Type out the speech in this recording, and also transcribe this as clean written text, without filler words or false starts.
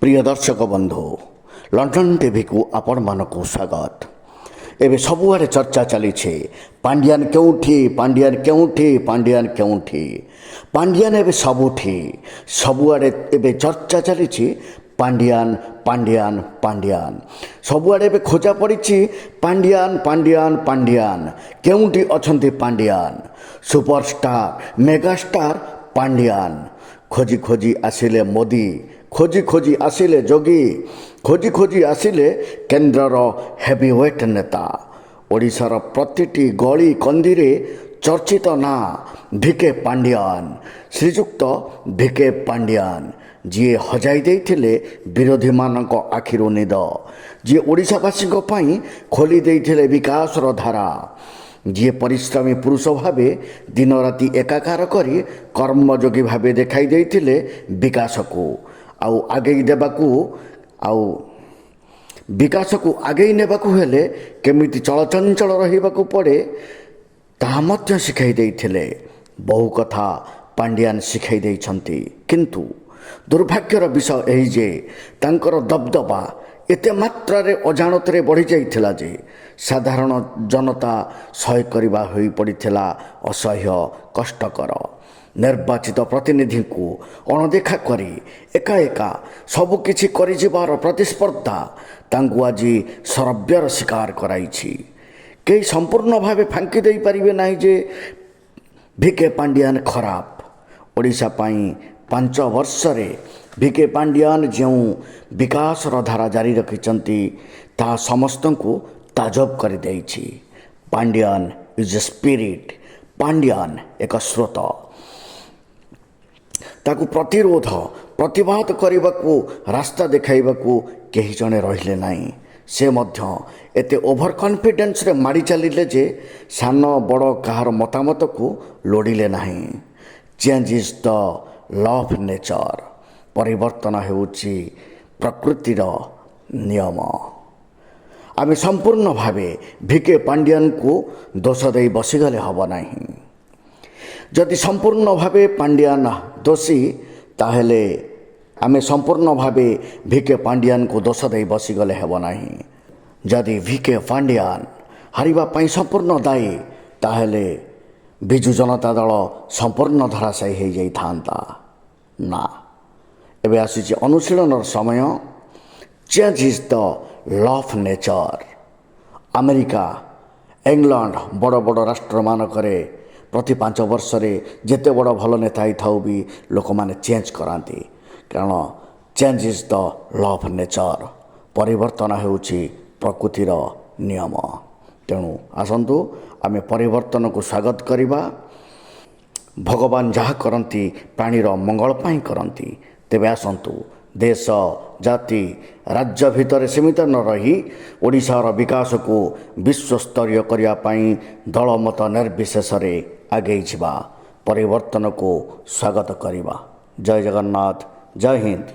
प्रिय दर्शक बंधु लंडन टीवी को आपण मानक स्वागत। एवं सबुआड़े चर्चा चली पांड्यान केउठी पांड्यान केउठी पांड्यान केउठी पांड्यान एवं सबुठी सबुआड़े एवं चर्चा चली पांड्यान पांड्यान पांड्यान सबुआड़े एवं खोजा पड़ी पांड्यान पांड्यान पांड्यान केउठी अछंती पांड्यान सुपरस्टार मेगास्टार पांड्यान खोजी खोजी आसिले मोदी खोजी खोजी आसिले जोगी खोजी खोजी आसिले केन्द्रर हेवीवेट नेता ओडिशार प्रतिटी गली कंदीरे चर्चित ना भिके पांड्यान श्रीजुक्त भिके पांड्यान जी हजाई देइथिले विरोधी मानक आखिरु निद जी ओडिशावासी खोली देइथिले विकासर धारा जी परिश्रमी पुरुष भावे दिन राति एकाकार करी कर्मयोगी भावे देखाई देइथिले विकास को आउ आगे देबाकू आउ विकास को आगे नेबाकू हेले केमिति चलचंचल रहिबाकू पड़े ताहा मध्य शिखाई देइथिले। बहु कथा पांड्यान शिखाई देइछंती किंतु दुर्भाग्यर विषय एही जे तांकर दबदबा एते मात्रा अजाणत बढ़ी जाइथिला जे साधारण जनता सह्य करबा होई पड़िथिला असह्य कष्टकर। निर्वाचित प्रतिनिधि को अणदेखा करी एका एका सबकिछि करिजिबार प्रतिस्पर्धा तांकु आज सरव्यर शिकार कराइछि। केही संपूर्ण भावे फांकी देई परिबे नाही जे भिके पांड्यान खराब। ओडिशा पाई 5 वर्ष रे भिके पांड्यान जो विकासर धारा जारी रखिछंती ता समस्त को ताजब कर देइछि। Pandyan is a spirit, Pandyan एक स्रोत ताकू प्रतिरोध प्रतिवाद करने को रास्ता देखाइबाकू केही जणे रहिले नाही। से मध्य एते ओभर कॉन्फिडेंस रे माड़ी चलिले जे सान बड़ कहार मतामत को लोड़िले नाही। Change is the law of nature, परिवर्तन हेउछि प्रकृतिर नियम। आमे संपूर्ण भावे भिके पांड्यान को दोष दे बसीगले हब नाही। जदि संपूर्ण भावे पांड्यान दोषी ताहेले आमे संपूर्ण भावे भिके पांड्यान को दोष दे बसीगले हेब नाही। जदि भिके पांड्यान हारिबा पई संपूर्ण दायी ताहेले बिजु जनता दल संपूर्ण धराशायी हो जाई थांता ना। एबे आसी अनुशीलन समय। Change is the law of nature. America England बड़ बड़ राष्ट्र मानकरे प्रति 5 वर्ष रे जेते बड़ भल नेता ही थाउ भी लोक माने चेंज कराती, कारण change is the law of nature. परिवर्तन हेउछि प्रकृतिर नियम। तेणु आसंतु आमे परिवर्तन को स्वागत करिबा। भगवान जहाँ करती प्राणीर मंगल पाई करती। तेबे आसंतु देश जाति राज्य भितर सीमित न रही ओडिशार विकास को विश्वस्तरीय करिया पाई दलमत निर्विशेष रे आगे जिबा, परिवर्तन को स्वागत करिबा। जय जगन्नाथ, जय हिंद।